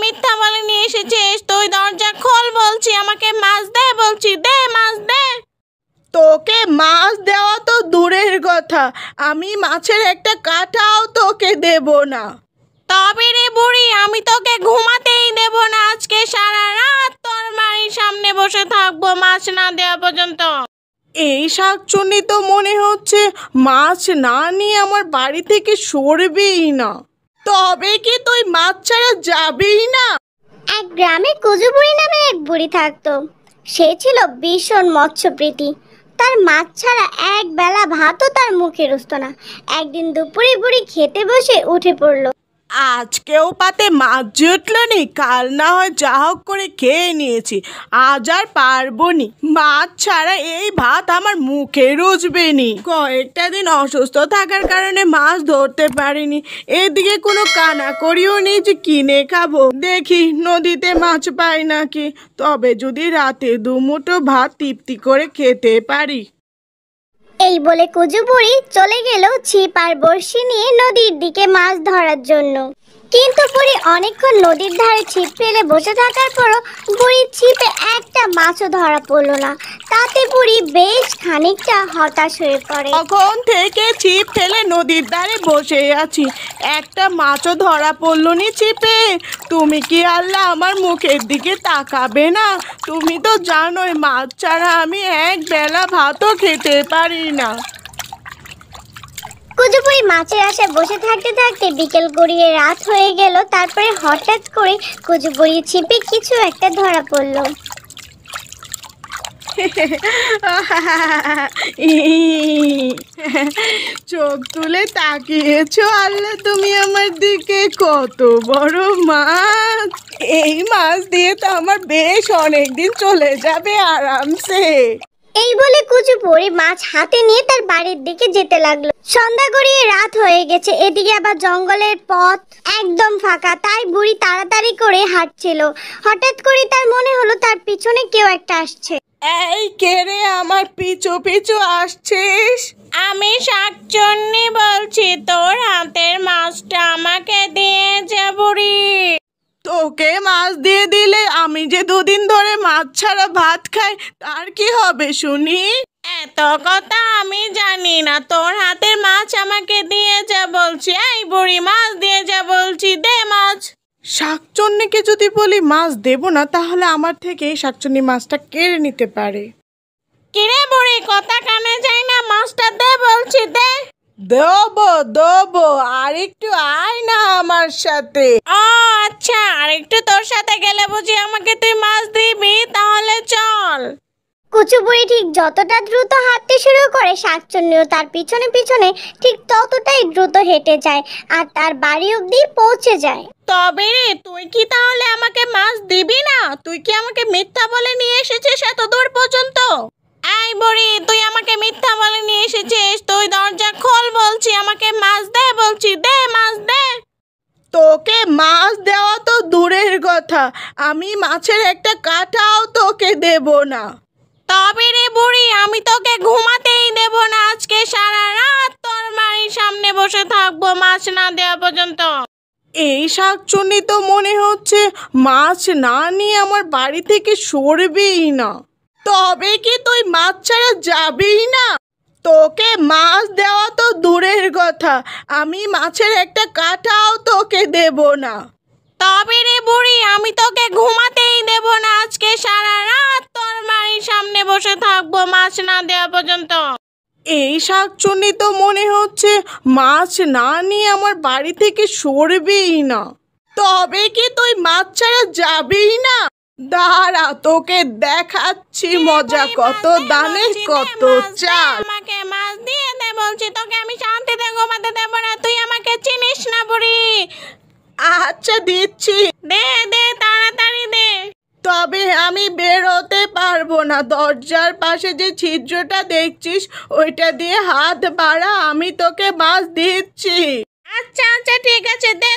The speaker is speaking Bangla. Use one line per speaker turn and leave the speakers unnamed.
মিথ্যা বলে নিয়ে এসেছিস? তুই দরজা খোল বলছি, আমাকে মাছ দে বলছি, দে মাছ দে।
তোকে মাছ দেওয়া তো দূরের কথা, আমি মাছের একটা কাঁটাও তোকে দেব না।
তবে রে বুড়ি, আমি তোকে ঘুমাতেই দেব না। আজকে সারা রাত তোর বাড়ির সামনে বসে থাকবো মাছ না দেওয়া পর্যন্ত।
এই শাকচুন্নি তো মনে হচ্ছে মাছ না নিয়ে আমার বাড়ি থেকে সরবেই না। তবে কি তুই মাছ ছাড়া যাবেই না?
এক গ্রামে কুজু বুড়ি নামে এক বুড়ি থাকতো। সে ছিল ভীষণ মৎস্যপ্রীতি। তার মাছ ছাড়া এক বেলা ভাতও তার মুখে রুচতো না। একদিন দুপুরে বুড়ি খেতে বসে উঠে পড়ল।
আজকেও পাতে মাছ জুটল নি, কাল না হয় যা হোক করে খেয়ে নিয়েছি, আজ আর পারবো নি। মাছ ছাড়া এই ভাত আমার মুখে রুচবে নি। কয়েকটা দিন অসুস্থ থাকার কারণে মাছ ধরতে পারিনি। এদিকে কোনো কানাকড়িও নেই যে কিনে খাবো। দেখি নদীতে মাছ পাই নাকি, তবে যদি রাতে দুমুঠো ভাত তৃপ্তি করে খেতে পারি।
এই বলে কুজু বুড়ি চলে গেল ছিপ আর বড়শি নিয়ে নদীর দিকে মাছ ধরার জন্য। কিন্তু বুড়ি অনেকক্ষণ নদীর ধারে ছিপ ফেলে বসে থাকার পরও বুড়ির ছিপে একটা মাছও ধরা পড়লো না। তাতে বুড়ি বেশ খানিকটা হতাশ হয়ে পড়ে।
তখন থেকে ছিপ ফেলে নদীর ধারে বসে আছি, একটা মাছও ধরা পড়লো নি ছিপে। তুমি কি আল্লাহ আমার মুখের দিকে তাকাবে না? তুমি তো জানোই মাছ ছাড়া আমি এক বেলা ভাতও খেতে পারি না।
কুজু বুড়ি মাছের আশায় বসে থাকতে থাকতে বিকেল গড়িয়ে রাত হয়ে গেল। তারপরে হঠাৎ করে কুজু বুড়ির ছিপে কিছু একটা ধরা পড়লো।
চোখ তুলে তাকিয়েছো আল্লাহ তুমি আমার দিকে, কত বড় মাছ! এই মাছ দিয়ে তো আমার বেশ অনেকদিন চলে যাবে আরামসে।
এই বলে কুচু বুড়ি মাছ হাতে নিয়ে তার বাড়ির দিকে যেতে লাগলো। সন্ধ্যা গড়িয়ে রাত হয়ে গেছে, এদিকে আবার জঙ্গলের পথ একদম ফাঁকা। তাই বুড়ি তাড়াতাড়ি করে হাঁটছিল। হঠাৎ করে তার মনে হলো তার পিছনে কেউ একটা আসছে।
এই কে রে আমার পিছু পিছু আসছিস?
আমি শাকচুন্নি বলছি, তোর হাতের মাছটা আমাকে দিয়ে যা বুড়ি।
তোকে মাছ দিয়ে দিলে আমি যে দুদিন ধরে মাছ ছাড়া ভাত খাই, তার কি হবে শুনি?
এত কথা আমি জানি না, তোর হাতের মাছ আমাকে দিয়ে যা বলছি। এই বুড়ি, মাছ দিয়ে যা বলছি, দে মাছ।
শাকচুন্নিকে যদি বলি মাছ দেব না, তাহলে আমার থেকে শাকচুন্নি মাছটা কেড়ে নিতে পারে।
কিরে বুড়ি, কথা কানে যায় না, মাছটা দে বলছি, দে।
দেবো দেবো, আর একটু আয় না আমার সাথে।
ও আচ্ছা, আর একটু তোর সাথে গেলে বুঝি আমাকে তুই মাছ দিবি? তাহলে চল।
কুচু বুড়ি ঠিক যতটা দ্রুত হাঁটতে শুরু করে, শাকচুন্নিও তার পিছনে পিছনে ঠিক ততটাই দ্রুত হেঁটে যায় আর তার বাড়ি অবধি পৌঁছে যায়।
তবে রে, তুই কি তাহলে আমাকে মাছ দিবি না? তুই কি আমাকে মিথ্যা বলে নিয়ে এসেছিস এত দূর পর্যন্ত? এই বুড়ি, তুই আমাকে মিথ্যা বলে নিয়ে এসেছিস। তুই দরজা খোল বলছি, আমাকে মাছ দে বলছি, দে মাছ দে।
তোকে মাছ দেওয়া তো দূরের কথা, আমি মাছের একটা কাঁটাও তোকে দেব না।
তবে রে বুড়ি, আমি তোকে ঘুমাতেই দেব না। আজকে সারা রাত তোর বাড়ির সামনে বসে থাকবো মাছ না দেওয়া পর্যন্ত।
এই শাকচুন্নি তো মনে হচ্ছে মাছ না নিয়ে আমার বাড়ি থেকে সরবেই না। তবে কি তুই মাছ ছাড়া যাবেই না? তোকে মাছ দেওয়া তো দূরের কথা, আমি মাছের একটা কাঁটাও তোকে দেব না।
তবে রে বুড়ি, আমি তোকে ঘুমাতেই দেব না। আজকে সারা রাত তোর বাড়ির সামনে বসে থাকবো মাছ না দেওয়া পর্যন্ত।
এই শাকচুন্নি তো মনে হচ্ছে মাছ না নিয়ে আমার বাড়ি থেকে সরবেই না। তবে কি তুই মাছ ছাড়া যাবেই না? দাঁড়া, তোকে দেখাচ্ছি মজা, কত দানে কত চাল।
আমাকে মাছ দিয়ে দে বলছি, তোকে আমি শান্তিতে ঘুমাতে দেব না। তুই আমাকে চিনিস না বুড়ি।
আচ্ছা দিচ্ছি,
দে দে, তাড়াতাড়ি দে।
তবে আমি বেরোতে পারবো না। দরজার পাশে যে ছিদ্রটা দেখছিস, ওইটা দিয়ে হাত বাড়া, আমি তোকে মাছ দিচ্ছি।
আচ্ছা আচ্ছা ঠিক আছে, দে